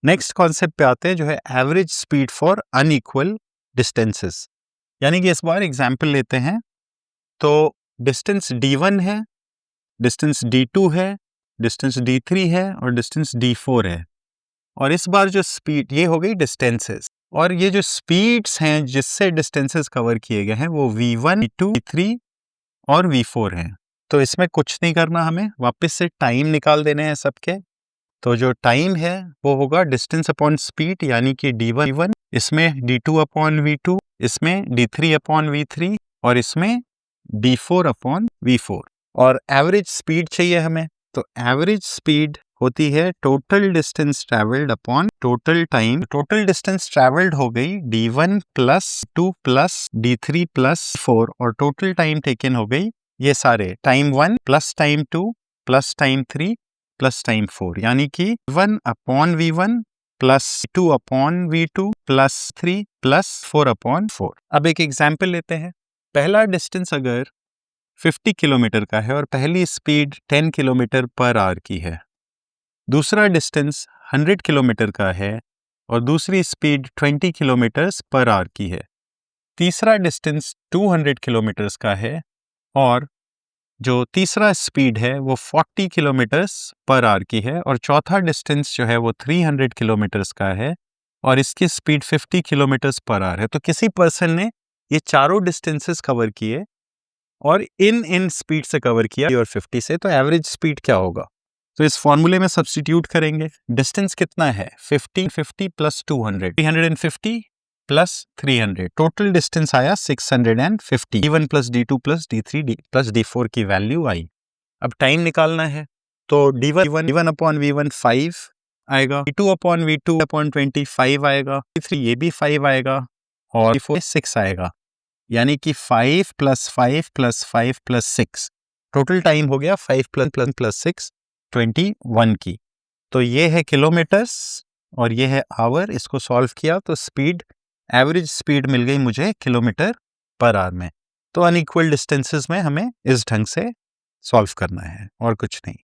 Next concept पे आते हैं जो है average speed for unequal distances. यानी कि इस बार एग्जाम्पल लेते हैं। तो डिस्टेंस D1 है, डिस्टेंस D2 है, डिस्टेंस D3 है और डिस्टेंस D4 है। और इस बार जो स्पीड, ये हो गई डिस्टेंसेस, और ये जो स्पीड्स हैं जिससे डिस्टेंसेस कवर किए गए हैं वो V1, V2, V3 और V4 हैं। तो इसमें कुछ नहीं करना, हमें वापस से टाइम निकाल देने हैं सबके। तो जो टाइम है वो होगा डिस्टेंस अपॉन स्पीड, यानी कि D1 V1, इसमें D2 अपॉन V2, इसमें D3 अपॉन V3 और इसमें D4 अपॉन V4। और एवरेज स्पीड चाहिए हमें, तो एवरेज स्पीड होती है total distance travelled upon total time. Total distance travelled हो गई D1 plus 2 plus D3 plus 4 और टोटल टाइम टेकन हो गई ये सारे time 1 plus time 2 plus time 3 plus time 4, यानी कि 1 upon V1 plus 2 upon V2 plus 3 plus 4 upon 4। अब एक एग्जाम्पल लेते हैं। पहला डिस्टेंस अगर 50 किलोमीटर का है और पहली स्पीड 10 किलोमीटर पर आवर की है। दूसरा डिस्टेंस 100 किलोमीटर का है और दूसरी स्पीड 20 किलोमीटर पर आवर की है। तीसरा डिस्टेंस 200 किलोमीटर का है और जो तीसरा स्पीड है वो 40 किलोमीटर पर आवर की है। और चौथा डिस्टेंस जो है वो 300 किलोमीटर का है और इसकी स्पीड 50 किलोमीटर पर आवर है। तो किसी पर्सन ने ये चारों डिस्टेंसेस कवर किए और इन स्पीड से कवर किया और 50 से, तो एवरेज स्पीड क्या होगा? तो इस फॉर्मूले में सब्स्टिट्यूट करेंगे। डिस्टेंस कितना है? 50 प्लस 200, 350 प्लस 300, टोटल डिस्टेंस आया 650। D1 plus D2 plus D3 plus D4 की वैल्यू आई। अब टाइम निकालना है, तो D1 अपॉन V1 5 आएगा, D2 अपॉन V2 अपॉन 25 आएगा, D3 ये भी 5 आएगा और D4 6 आएगा, यानी कि 5 plus 5 plus 5 plus 6, total time हो गया 5 प्लस 6 21 की। तो ये है किलोमीटर्स और ये है आवर। इसको सॉल्व किया तो स्पीड, एवरेज स्पीड मिल गई मुझे किलोमीटर पर आवर में। तो अनइक्वल डिस्टेंसेस में हमें इस ढंग से सॉल्व करना है और कुछ नहीं।